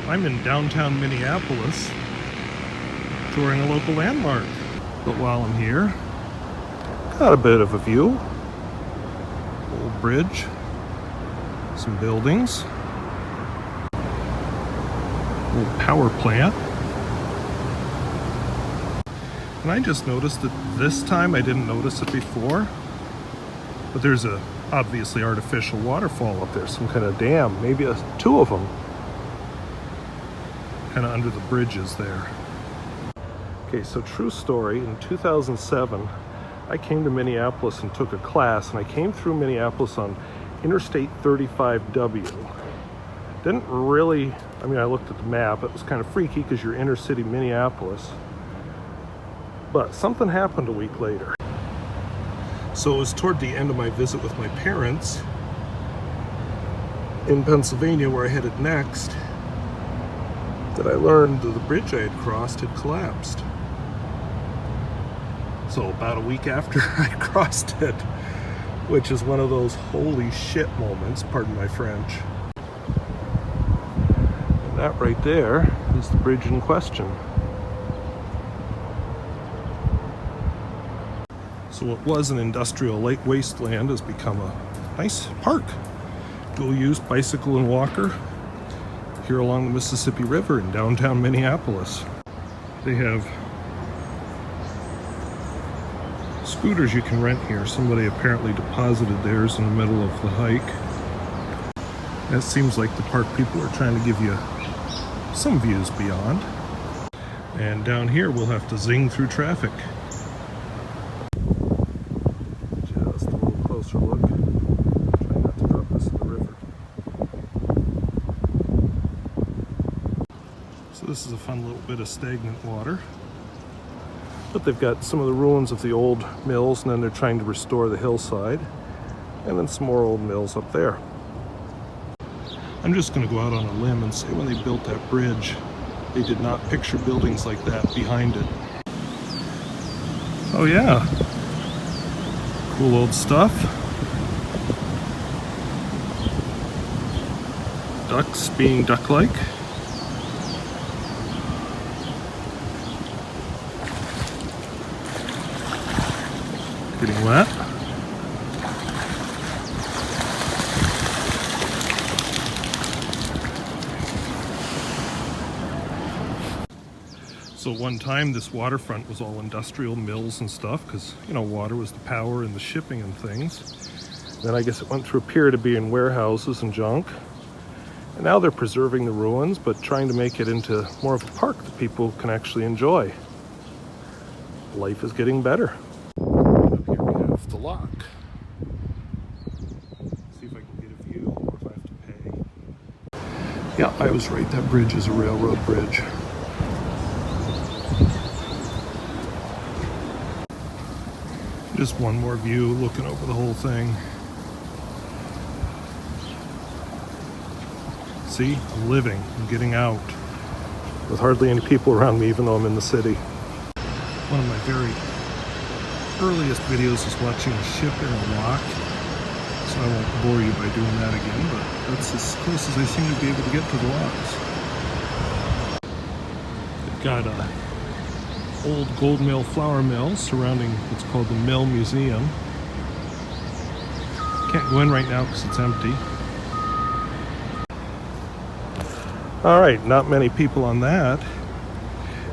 I'm in downtown Minneapolis touring a local landmark. But while I'm here, got a bit of a view. Old bridge, some buildings, old power plant. And I just noticed that this time, I didn't notice it before, but there's a obviously artificial waterfall up there, some kind of dam, maybe two of them, kind of under the bridges there. Okay, so true story, in 2007, I came to Minneapolis and took a class, and I came through Minneapolis on Interstate 35W. Didn't really, I looked at the map, it was kind of freaky because you're inner city Minneapolis. But something happened a week later. So it was toward the end of my visit with my parents in Pennsylvania, where I headed next, that I learned that the bridge I had crossed had collapsed. So about a week after I crossed it, which is one of those holy shit moments, pardon my French. And that right there is the bridge in question. So what was an industrial lake wasteland has become a nice park. Dual use bicycle and walker here along the Mississippi River in downtown Minneapolis. They have scooters you can rent here. Somebody apparently deposited theirs in the middle of the hike. That seems like the park people are trying to give you some views beyond. And down here we'll have to zing through traffic. Just a little closer look. Try not to drop this in the river. So this is a fun little bit of stagnant water. But they've got some of the ruins of the old mills, and then they're trying to restore the hillside. And then some more old mills up there. I'm just going to go out on a limb and say when they built that bridge, they did not picture buildings like that behind it. Oh yeah, cool old stuff. Ducks being duck-like. Getting wet. So one time this waterfront was all industrial mills and stuff because, water was the power and the shipping and things. Then I guess it went through a period of being warehouses and junk. And now they're preserving the ruins but trying to make it into more of a park that people can actually enjoy. Life is getting better. Here we have the lock. See if I can get a view or if I have to pay. Yeah, I was right. That bridge is a railroad bridge. Just one more view looking over the whole thing. See, I'm living, I'm getting out. With hardly any people around me, even though I'm in the city. One of my very earliest videos is watching a ship in a lock. So I won't bore you by doing that again, but that's as close as I seem to be able to get to the locks. They've got a old gold mill flour mill surrounding what's called the Mill Museum. Can't go in right now because it's empty. All right, not many people on that.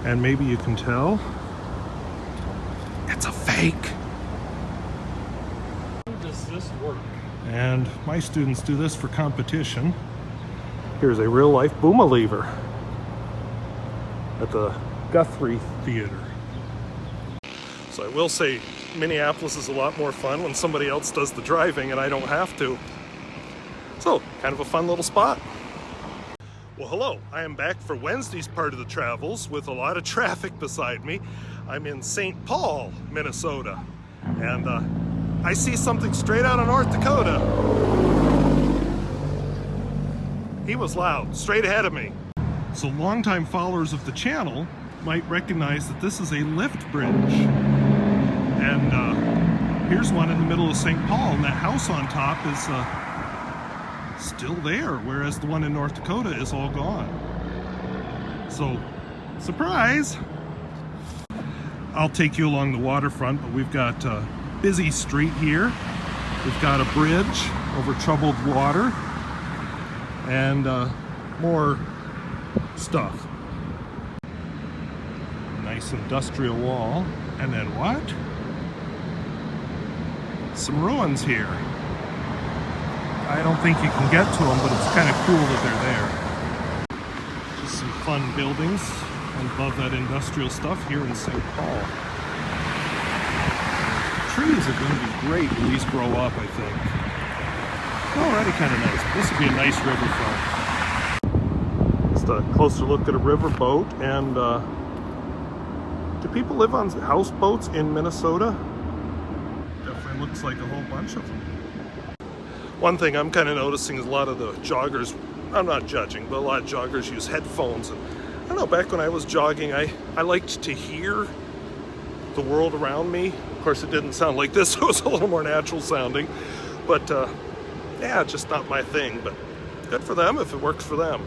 And maybe you can tell it's a fake. How does this work? And my students do this for competition. Here's a real life booma lever at the Guthrie Theater. So I will say Minneapolis is a lot more fun when somebody else does the driving and I don't have to. So, kind of a fun little spot. Well, hello, I am back for Wednesday's part of the travels with a lot of traffic beside me. I'm in St. Paul, Minnesota, and I see something straight out of North Dakota. He was loud, straight ahead of me. So longtime followers of the channel might recognize that this is a lift bridge. And here's one in the middle of St. Paul, and that house on top is still there, whereas the one in North Dakota is all gone. So, surprise! I'll take you along the waterfront, but we've got a busy street here. We've got a bridge over troubled water and more stuff. Nice industrial wall. And then what? Some ruins here. I don't think you can get to them, but it's kind of cool that they're there. Just some fun buildings above that industrial stuff here in St. Paul. Trees are going to be great when these grow up, I think. Already kind of nice. This would be a nice riverfront. Just a closer look at a riverboat. And do people live on houseboats in Minnesota? Definitely looks like a whole bunch of them. One thing I'm kind of noticing is a lot of the joggers, I'm not judging, but a lot of joggers use headphones. And I don't know, back when I was jogging, I liked to hear the world around me. Of course, it didn't sound like this, so it was a little more natural sounding. But yeah, just not my thing, but good for them if it works for them.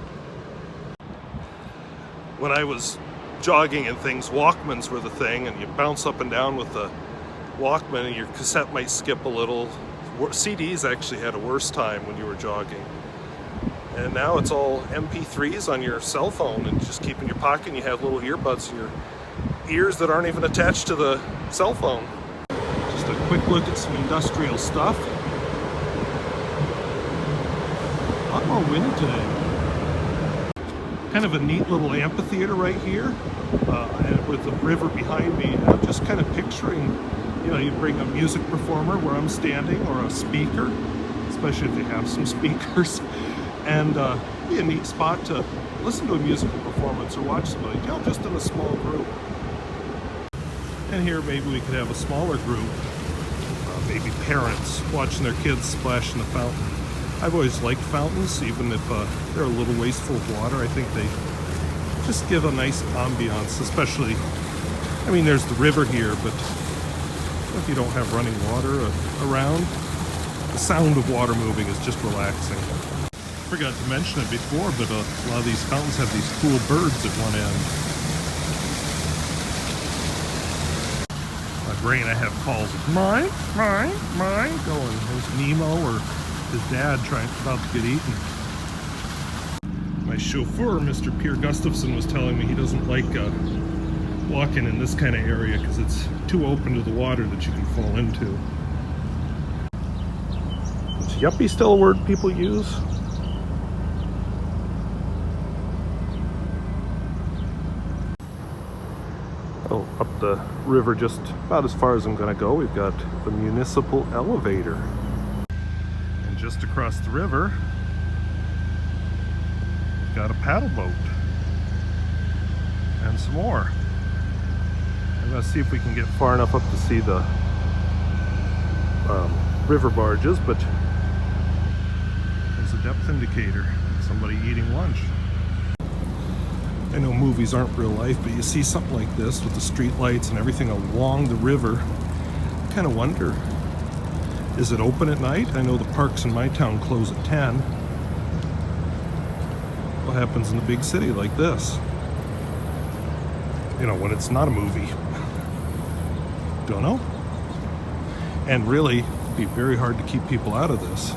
When I was jogging and things, Walkmans were the thing, and you bounce up and down with the Walkman and your cassette might skip a little. CDs actually had a worse time when you were jogging. And now it's all MP3s on your cell phone and just keep in your pocket, and you have little earbuds in your ears that aren't even attached to the cell phone. Just a quick look at some industrial stuff. A lot more wind today. Kind of a neat little amphitheater right here, and with the river behind me. And I'm just kind of picturing, you know, you bring a music performer where I'm standing, or a speaker, especially if they have some speakers, and be a neat spot to listen to a musical performance or watch somebody, you know, just in a small group. And here maybe we could have a smaller group, maybe parents watching their kids splash in the fountain. I've always liked fountains, even if they're a little wasteful of water. I think they just give a nice ambiance, especially, I mean, there's the river here, but if you don't have running water around, the sound of water moving is just relaxing. Forgot to mention it before, but a lot of these fountains have these cool birds at one end. My brain, I have calls of mine, going. There's Nemo or his dad about to get eaten. My chauffeur, Mr. Gustafson, was telling me he doesn't like walking in this kind of area because it's too open to the water that you can fall into. Is yuppie still a word people use? Oh, up the river just about as far as I'm going to go, we've got the municipal elevator. And just across the river, we've got a paddle boat. And some more. I'm going to see if we can get far enough up to see the river barges, but there's a depth indicator. Somebody eating lunch. I know movies aren't real life, but you see something like this with the street lights and everything along the river. I kind of wonder, is it open at night? I know the parks in my town close at 10. What happens in a big city like this? You know, when it's not a movie. Don't know. And really, it'd be very hard to keep people out of this.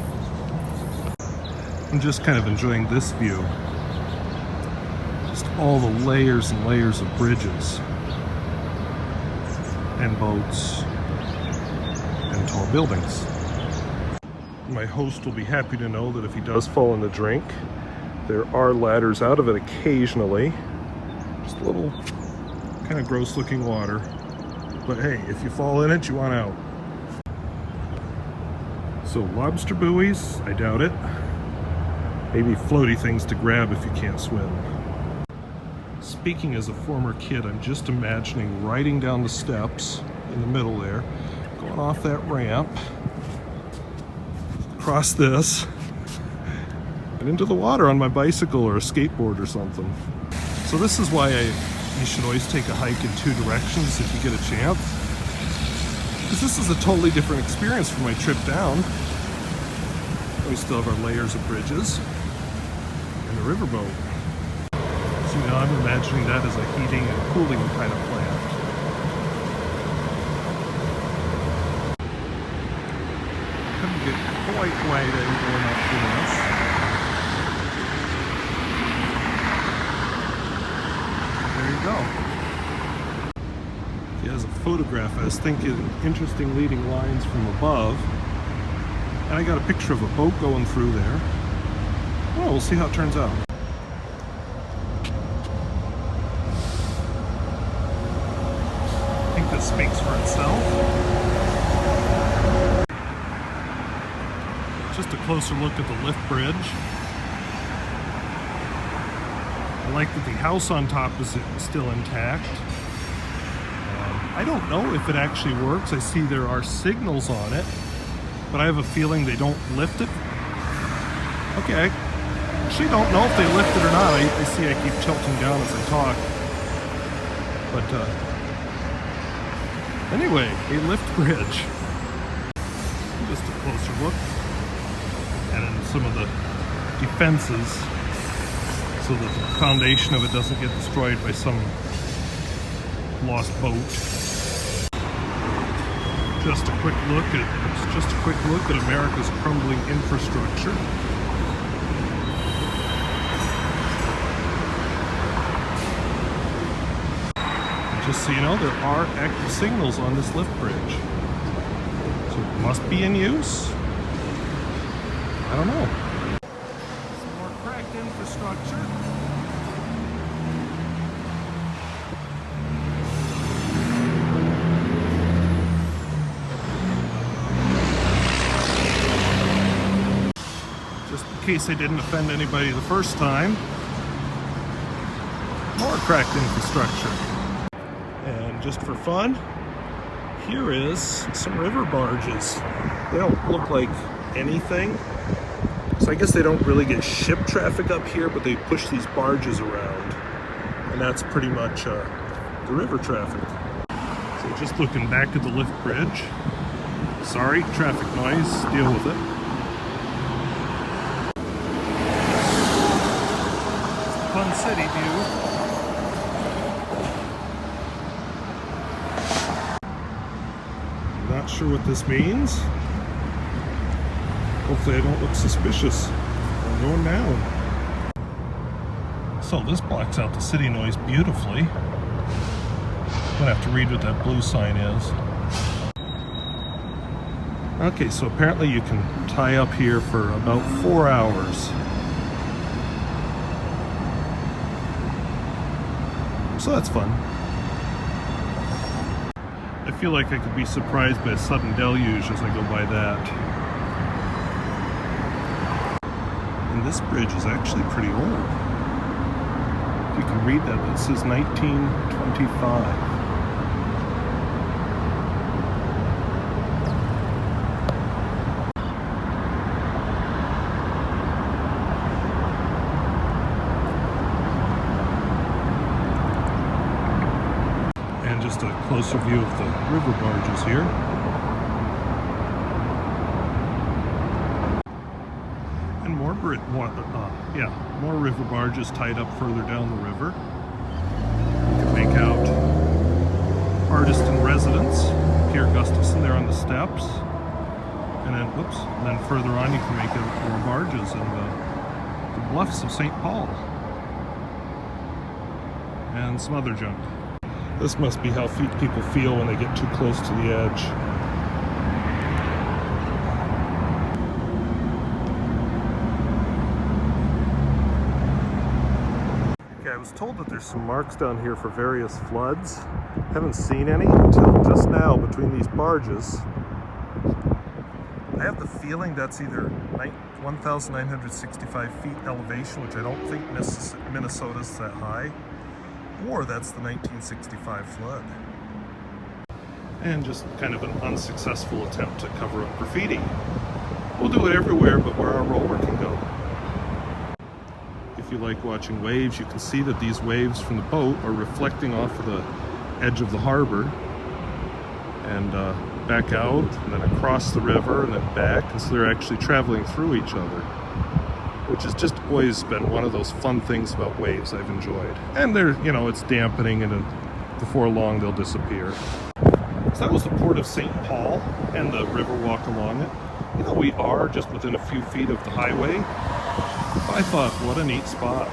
I'm just kind of enjoying this view. Just all the layers and layers of bridges and boats and tall buildings. My host will be happy to know that if he does fall in the drink, there are ladders out of it occasionally. Just a little kind of gross looking water. But hey, if you fall in it, you want out. So lobster buoys, I doubt it. Maybe floaty things to grab if you can't swim. Speaking as a former kid, I'm just imagining riding down the steps in the middle there, going off that ramp, across this, and into the water on my bicycle or a skateboard or something. So this is why you should always take a hike in two directions if you get a chance. Because this is a totally different experience from my trip down. We still have our layers of bridges and the riverboat. So I'm imagining that as a heating and cooling kind of plant. Couldn't get quite wide angle enough for this. There you go. As a photograph, I was thinking interesting leading lines from above, and I got a picture of a boat going through there. Well, we'll see how it turns out. I think this speaks for itself. Just a closer look at the lift bridge. I like that the house on top is still intact. I don't know if it actually works. I see there are signals on it, but I have a feeling they don't lift it. Okay, I actually don't know if they lift it or not. I see I keep tilting down as I talk. But anyway, a lift bridge. Just a closer look. And then some of the defenses so that the foundation of it doesn't get destroyed by some lost boat. Just a quick look at America's crumbling infrastructure. And just so you know, there are active signals on this lift bridge. So it must be in use. I don't know. Some more cracked infrastructure. Just in case I didn't offend anybody the first time, more cracked infrastructure. And just for fun, here is some river barges. They don't look like anything. So I guess they don't really get ship traffic up here, but they push these barges around. And that's pretty much the river traffic. So just looking back at the lift bridge. Sorry, traffic noise, deal with it. Fun city view. Not sure what this means. Hopefully I don't look suspicious. I'm going down. So this blocks out the city noise beautifully. I'm gonna have to read what that blue sign is. Okay, so apparently you can tie up here for about 4 hours. So that's fun. I feel like I could be surprised by a sudden deluge as I go by that. And this bridge is actually pretty old. You can read that, this is 1925. Just a closer view of the river barges here. And more river barges tied up further down the river. You can make out artist in residence, Pier Gustafson there on the steps. And then, and then further on you can make out more barges and the bluffs of St. Paul. And some other junk. This must be how people feel when they get too close to the edge. Okay, I was told that there's some marks down here for various floods. Haven't seen any until just now between these barges. I have the feeling that's either 1,965 feet elevation, which I don't think Minnesota's that high, or that's the 1965 flood. And just kind of an unsuccessful attempt to cover up graffiti. We'll do it everywhere but where our roller can go. If you like watching waves, you can see that these waves from the boat are reflecting off of the edge of the harbor and back out and then across the river and then back, and so they're actually traveling through each other. which has just always been one of those fun things about waves I've enjoyed. And they're, you know, it's dampening, and before long they'll disappear. So that was the port of St. Paul and the river walk along it. You know, we are just within a few feet of the highway. I thought, what a neat spot.